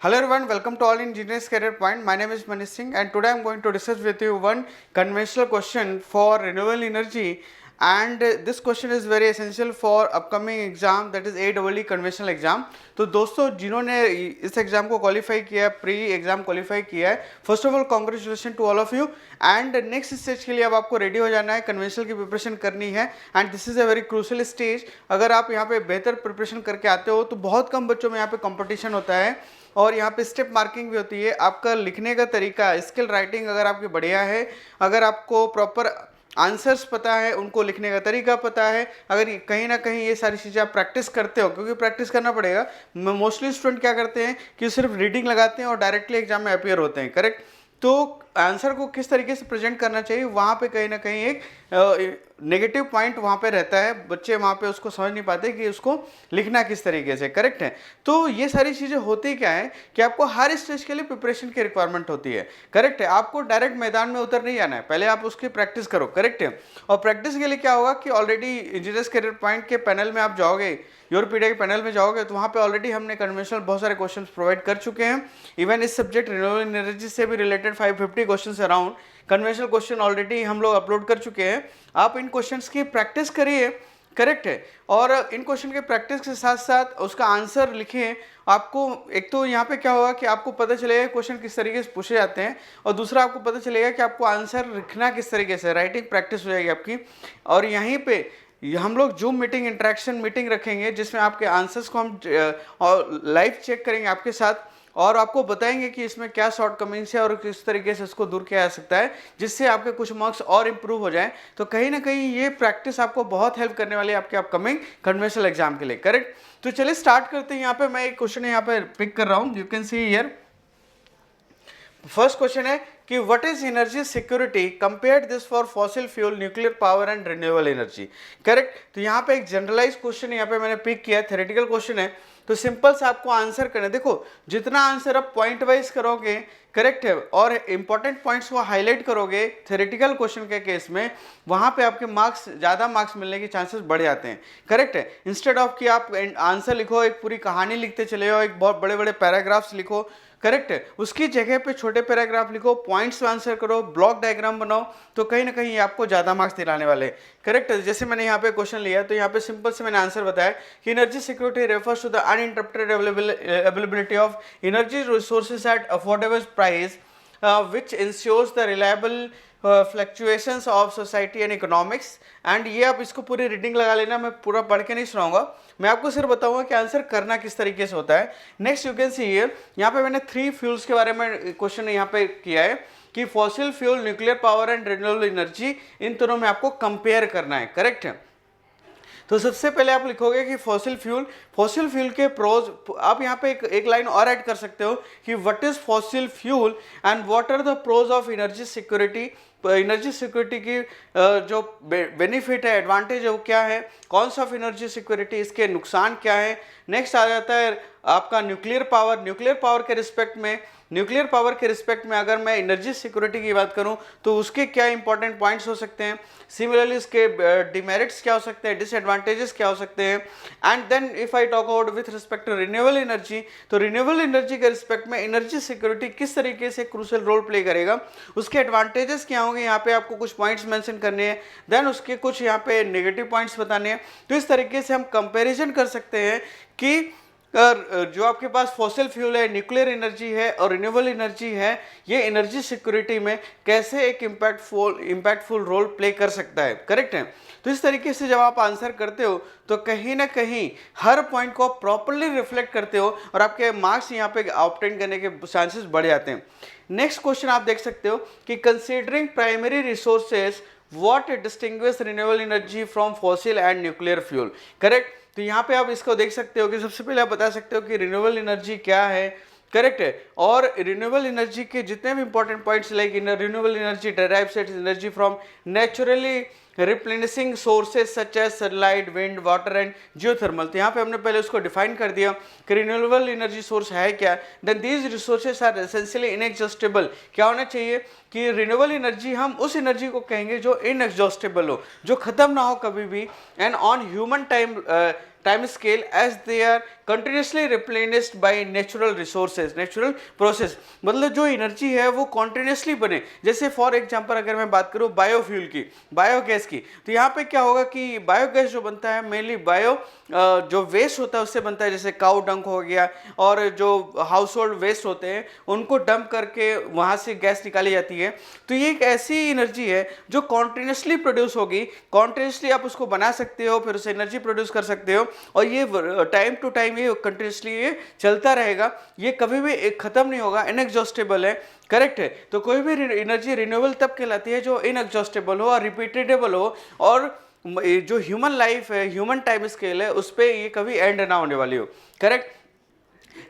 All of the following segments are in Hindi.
Hello everyone, welcome to All Engineers Career Point. My name is Manish Singh and today I am going to discuss with you one conventional question for renewable energy, and this question is very essential for upcoming exam, that is AEE conventional exam. तो दोस्तों जिन्होंने इस एग्जाम को क्वालिफाई किया है, प्री एग्जाम क्वालिफाई किया है, first of all congratulation to all of you. And next stage के लिए अब आपको रेडी हो जाना है, कन्वेंशनल की प्रिपरेशन करनी है and this is a very crucial stage. अगर आप यहाँ पे बेहतर प्रिपरेशन करके आते हो तो बहुत कम बच्चों में यहाँ पे कंपटीशन होता है और यहाँ पे स्टेप मार्किंग भी होती है। आपका लिखने का तरीका, स्किल राइटिंग अगर आपकी बढ़िया है, अगर आपको प्रॉपर आंसर्स पता है, उनको लिखने का तरीका पता है, अगर कहीं ना कहीं ये सारी चीज़ें आप प्रैक्टिस करते हो, क्योंकि प्रैक्टिस करना पड़ेगा। मोस्टली स्टूडेंट क्या करते हैं कि सिर्फ रीडिंग लगाते हैं और डायरेक्टली एग्जाम में अपीयर होते हैं, करेक्ट। तो आंसर को किस तरीके से प्रेजेंट करना चाहिए, वहाँ पे कहीं ना कहीं एक नेगेटिव पॉइंट वहाँ पे रहता है। बच्चे वहाँ पे उसको समझ नहीं पाते कि उसको लिखना किस तरीके से, करेक्ट है। तो ये सारी चीज़ें होती क्या है कि आपको हर स्टेज के लिए प्रिपरेशन की रिक्वायरमेंट होती है, करेक्ट है। आपको डायरेक्ट मैदान में उतर नहीं जाना है, पहले आप उसकी प्रैक्टिस करो, करेक्ट है। और प्रैक्टिस के लिए क्या होगा कि ऑलरेडी इंजीनियर्स करियर पॉइंट के पैनल में आप जाओगे, यूरोपीडिया के पैनल में जाओगे तो वहाँ पे ऑलरेडी हमने कन्वेंशनल बहुत सारे क्वेश्चंस प्रोवाइड कर चुके हैं। इवन इस सब्जेक्ट रिन्यूएबल एनर्जी से भी related 550 questions around conventional question already हम लोग अपलोड कर चुके हैं। आप इन क्वेश्चंस की प्रैक्टिस करिए, करेक्ट है। और इन क्वेश्चन के प्रैक्टिस के साथ साथ उसका आंसर लिखिए। आपको एक तो यहाँ पे क्या होगा कि आपको पता चलेगा क्वेश्चन किस तरीके से पूछे जाते हैं, और दूसरा आपको पता चलेगा कि आपको आंसर लिखना किस तरीके से, राइटिंग प्रैक्टिस हो जाएगी आपकी। और यहीं पे हम लोग जूम मीटिंग, इंटरेक्शन मीटिंग रखेंगे जिसमें आपके आंसर्स को हम लाइव चेक करेंगे आपके साथ और आपको बताएंगे कि इसमें क्या शॉर्ट कमिंग्स है और किस तरीके से इसको दूर किया जा सकता है, जिससे आपके कुछ मार्क्स और इम्प्रूव हो जाएं। तो कहीं ना कहीं ये प्रैक्टिस आपको बहुत हेल्प करने वाली है आपके अपकमिंग कन्वेंशनल एग्जाम के लिए, करेक्ट। तो चलिए स्टार्ट करते हैं। यहाँ पे मैं एक क्वेश्चन यहाँ पे पिक कर रहा हूँ, you can see here. First question है कि what is energy security, compare this for fossil fuel, nuclear power and renewable energy, correct. तो यहाँ पे एक जनरलाइज क्वेश्चन यहाँ पे मैंने पिक किया है, थ्योरेटिकल क्वेश्चन है। तो सिंपल से आपको आंसर करना है। देखो जितना आंसर आप पॉइंट वाइज करोगे, करेक्ट है, और इंपॉर्टेंट पॉइंट्स को हाईलाइट करोगे थ्योरेटिकल क्वेश्चन के केस में, वहां पे आपके मार्क्स, ज़्यादा मार्क्स मिलने के चांसेस बढ़ जाते हैं, करेक्ट है। इंस्टेड ऑफ कि आप आंसर लिखो, एक पूरी कहानी लिखते चले हो, एक बहुत बड़े बड़े पैराग्राफ्स लिखो, करेक्ट है, उसकी जगह पे छोटे पैराग्राफ लिखो, पॉइंट्स आंसर करो, ब्लॉक डायग्राम बनाओ, तो कहीं ना कहीं आपको ज़्यादा मार्क्स दिलाने वाले, करेक्ट है। जैसे मैंने यहाँ पे क्वेश्चन लिया तो यहाँ पे सिंपल से मैंने आंसर बताया कि energy security refers to the uninterrupted availability of energy resources at affordable price which ensures the reliable fluctuations of society and economics। And ये आप इसको पूरी रीडिंग लगा लेना, मैं पूरा पढ़ के नहीं सुनाऊंगा, मैं आपको सिर्फ बताऊंगा कि आंसर करना किस तरीके से होता है। Next you can see here, यहाँ पे मैंने 3 फ्यूल्स के बारे में क्वेश्चन यहाँ पे किया है कि fossil fuel, nuclear power and renewable energy, इन दोनों में आपको कंपेयर करना है, करेक्ट है। तो सबसे पहले आप लिखोगे कि फॉसिल फ्यूल के प्रोज, आप यहाँ पे एक लाइन और ऐड कर सकते हो कि what is fossil fuel and what are the pros of energy security. Energy security की जो बेनिफिट है, एडवांटेज है, वो क्या है, कौन सा ऑफ एनर्जी सिक्योरिटी, इसके नुकसान क्या है। नेक्स्ट आ जाता है आपका न्यूक्लियर पावर के रिस्पेक्ट में अगर मैं एनर्जी सिक्योरिटी की बात करूं तो उसके क्या इंपॉर्टेंट पॉइंट्स हो सकते हैं, सिमिलरली इसके डिमेरिट्स क्या हो सकते हैं, डिसएडवांटेजेस क्या हो सकते हैं। And then if I talk about with respect to renewable energy, तो रिन्यूएबल एनर्जी के रिस्पेक्ट में एनर्जी सिक्योरिटी किस तरीके से क्रूशियल रोल प्ले करेगा, उसके एडवांटेजेस क्या होंगे, यहाँ पे आपको कुछ पॉइंट्स मेंशन करने हैं, देन उसके कुछ यहाँ पे नेगेटिव पॉइंट्स बताने हैं। तो इस तरीके से हम कंपैरिजन कर सकते हैं कि जो आपके पास फॉसिल फ्यूल है, न्यूक्लियर एनर्जी है और रिन्यूएबल एनर्जी है, ये एनर्जी सिक्योरिटी में कैसे एक इम्पैक्टफुल रोल प्ले कर सकता है, करेक्ट है। तो इस तरीके से जब आप आंसर करते हो तो कहीं ना कहीं हर पॉइंट को प्रॉपर्ली रिफ्लेक्ट करते हो और आपके मार्क्स यहाँ पे ऑब्टेन करने के चांसेस बढ़ जाते हैं। नेक्स्ट क्वेश्चन आप देख सकते हो कि considering primary resources what distinguish renewable energy from fossil and nuclear fuel, correct. तो यहाँ पे आप इसको देख सकते हो कि सबसे पहले आप बता सकते हो कि रिन्यूएबल एनर्जी क्या है, करेक्ट है। और रिन्यूएबल एनर्जी के जितने भी important points, like renewable energy derives its energy from naturally replenishing sources such as sunlight, wind, water and geothermal. तो यहाँ पे हमने पहले उसको डिफाइन कर दिया कि रिन्यूएबल एनर्जी सोर्स है क्या। Then these resources are essentially inexhaustible. क्या होना चाहिए कि रिन्यूएबल एनर्जी, हम उस एनर्जी को कहेंगे जो इनएग्जॉस्टेबल हो, जो खत्म ना हो कभी भी, and on human time scale as they are continuously replenished by natural resources, natural process. मतलब जो एनर्जी है वो कॉन्टिन्यूसली बने। जैसे फॉर एग्जांपल अगर मैं बात करूँ बायोफ्यूल की, बायोगैस की, तो यहाँ पे क्या होगा कि बायोगैस जो बनता है मेनली जो वेस्ट होता है उससे बनता है, जैसे काउ डंक हो गया, और जो हाउस होल्ड वेस्ट होते हैं उनको डंप करके वहाँ से गैस निकाली जाती है। तो ये एक ऐसी एनर्जी है जो कॉन्टिन्यूसली प्रोड्यूस होगी, कॉन्टिन्यूसली आप उसको बना सकते हो, फिर उसे एनर्जी प्रोड्यूस कर सकते हो, और ये टाइम टू टाइम ये कंटिन्यूसली ये चलता रहेगा, ये कभी भी खत्म नहीं होगा, इनएग्जॉस्टेबल है। करेक्ट है। तो कोई भी एनर्जी रिन्यूएबल तब कहलाती है जो इनएग्जॉस्टेबल हो और रिपीटेबल हो, और जो ह्यूमन लाइफ है, ह्यूमन टाइम स्केल है, उस पर ये कभी एंड ना होने वाली हो। करेक्ट।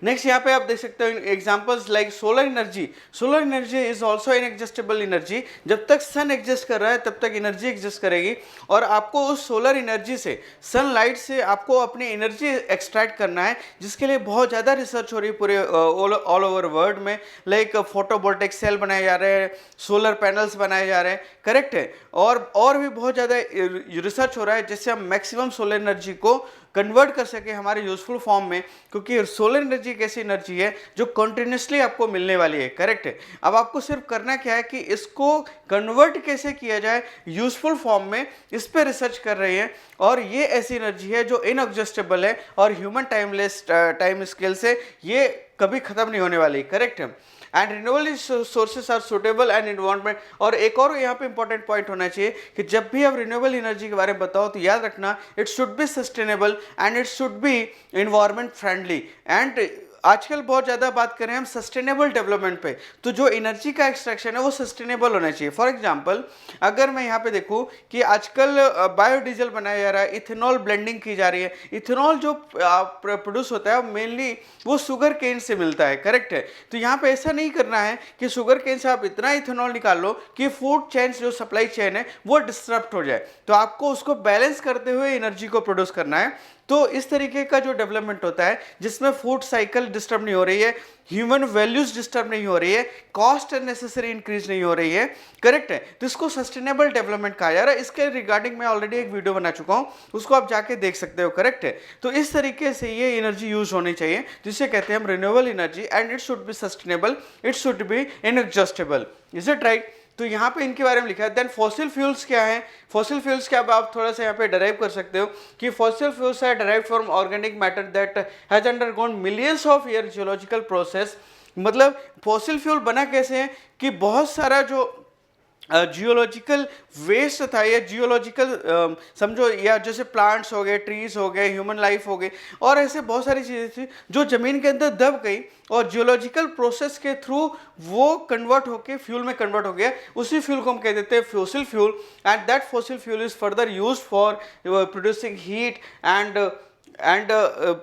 नेक्स्ट यहाँ पे आप देख सकते हो examples like solar energy. Solar energy is also inexhaustible energy. जब तक सन एग्जिस्ट कर रहा है तब तक एनर्जी एग्जिस्ट करेगी, और आपको उस सोलर एनर्जी से, सनलाइट से आपको अपनी एनर्जी एक्सट्रैक्ट करना है, जिसके लिए बहुत ज़्यादा रिसर्च हो रही है पूरे ऑल ओवर वर्ल्ड में। लाइक फोटोवोल्टिक सेल बनाए जा रहे हैं, सोलर पैनल्स बनाए जा रहे हैं। करेक्ट है। और भी बहुत ज़्यादा रिसर्च हो रहा है जिससे हम मैक्सिमम सोलर एनर्जी को कन्वर्ट कर सके हमारे यूजफुल फॉर्म में, क्योंकि सोलर एनर्जी एक ऐसी एनर्जी है जो कंटिन्यूसली आपको मिलने वाली है। करेक्ट है। अब आपको सिर्फ करना क्या है कि इसको कन्वर्ट कैसे किया जाए यूजफुल फॉर्म में, इस पर रिसर्च कर रही है, और ये ऐसी एनर्जी है जो इनएग्जॉस्टेबल है और ह्यूमन टाइम स्केल से ये कभी खत्म नहीं होने वाली। करेक्ट है। And renewable sources are suitable and environment. और एक और यहाँ पे इंपॉर्टेंट पॉइंट होना चाहिए कि जब भी आप रिन्यूएबल एनर्जी के बारे में बताओ तो याद रखना, it should be sustainable and it should be environment friendly. And आजकल बहुत ज़्यादा बात करें हम सस्टेनेबल डेवलपमेंट पे, तो जो एनर्जी का एक्सट्रैक्शन है वो सस्टेनेबल होना चाहिए। फॉर एग्जांपल अगर मैं यहाँ पे देखूँ कि आजकल बायोडीजल बनाया जा रहा है, इथेनॉल ब्लेंडिंग की जा रही है। इथेनॉल जो प्रोड्यूस होता है मेनली वो शुगर केन से मिलता है। करेक्ट है। तो यहाँ पे ऐसा नहीं करना है कि शुगर केन से आप इतना इथेनॉल निकाल लो कि फूड चेन जो सप्लाई चेन है वो डिस्टर्ब हो जाए। तो आपको उसको बैलेंस करते हुए एनर्जी को प्रोड्यूस करना है। तो इस तरीके का जो डेवलपमेंट होता है जिसमें फूड साइकिल डिस्टर्ब नहीं हो रही है, ह्यूमन वैल्यूज डिस्टर्ब नहीं हो रही है, कॉस्ट अननेसेसरी इंक्रीज नहीं हो रही है। करेक्ट है। तो इसको सस्टेनेबल डेवलपमेंट कहा जा रहा है। इसके रिगार्डिंग मैं ऑलरेडी एक वीडियो बना चुका हूँ, उसको आप जाके देख सकते हो। करेक्ट है। तो इस तरीके से ये एनर्जी यूज होनी चाहिए, जिसे कहते हैं हम renewable energy, and it should be sustainable, it should be inexhaustible. Is it right? तो यहाँ पे इनके बारे में लिखा है। देन फॉसिल फ्यूल्स क्या है? फॉसिल फ्यूल्स क्या आप थोड़ा सा यहाँ पे डराइव कर सकते हो कि fossil fuels are derive from organic matter that has undergone millions of year geological process. मतलब फॉसिल फ्यूल बना कैसे है कि बहुत सारा जो जियोलॉजिकल वेस्ट था, या जियोलॉजिकल समझो, या जैसे प्लांट्स हो गए, ट्रीज हो गए, ह्यूमन लाइफ हो गई, और ऐसे बहुत सारी चीज़ें थी जो ज़मीन के अंदर दब गई, और जियोलॉजिकल प्रोसेस के थ्रू वो कन्वर्ट होके फ्यूल में कन्वर्ट हो गया। उसी फ्यूल को हम कह देते हैं fossil fuel, and that fossil fuel is further use for producing heat and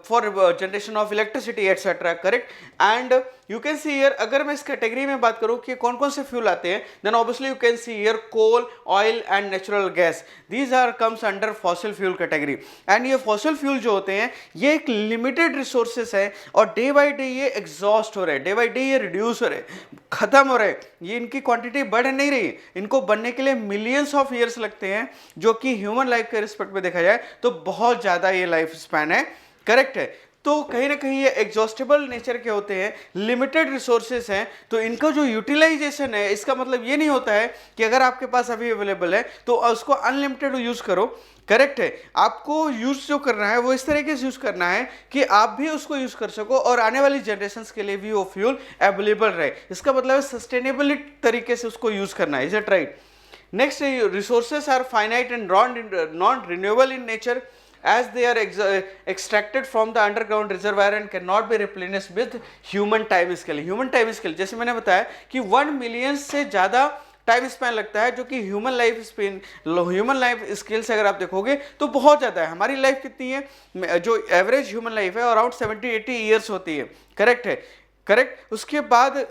for generation of electricity etc. Correct. And you can see here, अगर मैं इस कैटेगरी में बात करूं कि कौन कौन से फ्यूल आते हैं, then obviously you can see here coal, oil and natural gas. These are comes under fossil fuel category. and ये fossil fuel जो होते हैं ये एक limited resources है, और डे बाई डे ये एग्जॉस्ट हो रहे हैं, डे बाई डे ये रिड्यूस हो रहे हैं, खत्म हो रहे हैं। ये इनकी क्वांटिटी बढ़ नहीं रही, इनको बनने के लिए मिलियंस ऑफ ईयर्स लगते हैं, जो कि ह्यूमन लाइफ के रिस्पेक्ट में देखा जाए तो बहुत ज़्यादा ये लाइफ स्पैन है। करेक्ट है। तो कहीं ना कहीं ये एग्जॉस्टेबल नेचर के होते हैं, लिमिटेड रिसोर्सेज हैं, तो इनका जो यूटिलाइजेशन है, इसका मतलब ये नहीं होता है कि अगर आपके पास अभी अवेलेबल है तो उसको अनलिमिटेड यूज करो। करेक्ट है। आपको यूज जो करना है वो इस तरीके से यूज करना है कि आप भी उसको यूज कर सको और आने वाली जनरेशंस के लिए भी वो फ्यूल अवेलेबल रहे। इसका मतलब है सस्टेनेबल तरीके से उसको यूज करना है। Is it right? Next, resources are finite and non renewable in nature as they are extracted from the underground reservoir and cannot be replenished with human time scale. Human time scale जैसे मैंने बताया कि 1 मिलियन से ज़्यादा टाइम स्पैन लगता है, जो कि ह्यूमन लाइफ स्केल से अगर आप देखोगे तो बहुत ज़्यादा है। हमारी लाइफ कितनी है? जो एवरेज ह्यूमन लाइफ है अराउंड 70-80 ईयर्स होती है। करेक्ट है। करेक्ट। उसके बाद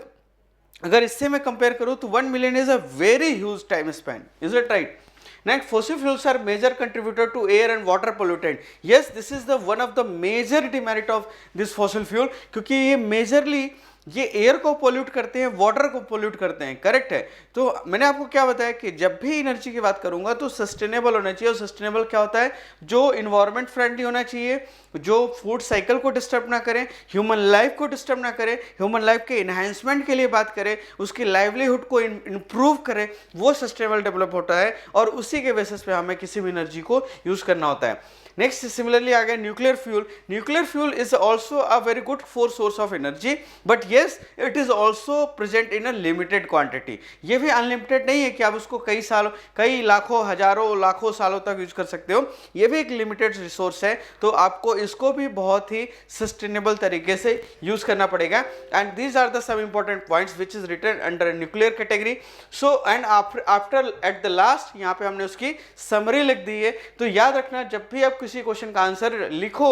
अगर इससे मैं कंपेयर करूँ तो 1 million is a very huge time span. Is it right? Next, fossil fuels are major contributor to air and water pollutant. Yes, this is the one of the major demerit of this fossil fuel, क्योंकि ये मेजरली ये एयर को पोल्यूट करते हैं, वाटर को पोल्यूट करते हैं, करेक्ट है। तो मैंने आपको क्या बताया कि जब भी एनर्जी की बात करूंगा तो सस्टेनेबल होना चाहिए, और सस्टेनेबल क्या होता है, जो इन्वायरमेंट फ्रेंडली होना चाहिए, जो फूड साइकिल को डिस्टर्ब ना करे, ह्यूमन लाइफ को डिस्टर्ब ना करे, ह्यूमन लाइफ के इन्हांसमेंट के लिए बात करे, उसकी लाइवलीहुड को इंप्रूव करे, वो सस्टेनेबल डेवलप होता है, और उसी के बेसिस पे हमें किसी भी एनर्जी को यूज करना होता है। नेक्स्ट सिमिलरली आ गया nuclear fuel. Nuclear fuel is also a very good for source of energy, but yes it is also present in a limited quantity. ये भी अनलिमिटेड नहीं है कि आप उसको कई सालों, कई लाखों, हजारों, लाखों सालों तक यूज कर सकते हो। ये भी एक लिमिटेड रिसोर्स है, तो आपको इसको भी बहुत ही सस्टेनेबल तरीके से यूज करना पड़ेगा। And these are the some important points which is written under nuclear category. So and after at the last यहाँ पे हमने उसकी समरी लिख दी है। तो याद रखना, जब भी आप किसी क्वेश्चन का आंसर लिखो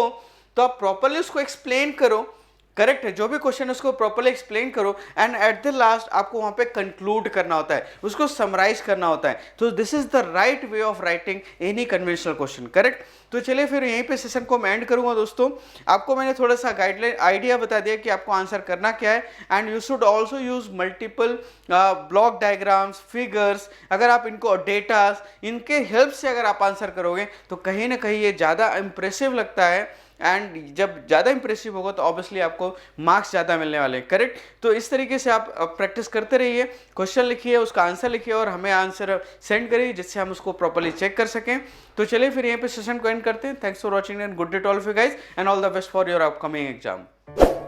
तो आप प्रॉपर्ली उसको एक्सप्लेन करो, करेक्ट है, जो भी क्वेश्चन है उसको प्रॉपर्ली एक्सप्लेन करो, एंड एट द लास्ट आपको वहां पे कंक्लूड करना होता है, उसको समराइज करना होता है। तो this is the right way of writing any conventional question, correct. तो चलिए फिर यहीं पे सेशन को मैं एंड करूंगा दोस्तों। आपको मैंने थोड़ा सा गाइडलाइन आइडिया बता दिया कि आपको आंसर करना क्या है, and you should also use multiple block diagrams, figures. अगर आप इनको डेटास, इनके हेल्प से अगर आप आंसर करोगे तो कहीं ना कहीं ये ज़्यादा इंप्रेसिव लगता है, एंड जब ज़्यादा इंप्रेसिव होगा तो ऑब्वियसली आपको मार्क्स ज़्यादा मिलने वाले हैं, करेक्ट। तो इस तरीके से आप प्रैक्टिस करते रहिए, क्वेश्चन लिखिए, उसका आंसर लिखिए और हमें आंसर सेंड करिए, जिससे हम उसको प्रॉपर्ली चेक कर सकें। तो चलिए फिर यहीं पे सेशन को एंड करते हैं। Thanks for watching and good day to all of you guys, and all the best for your upcoming exam.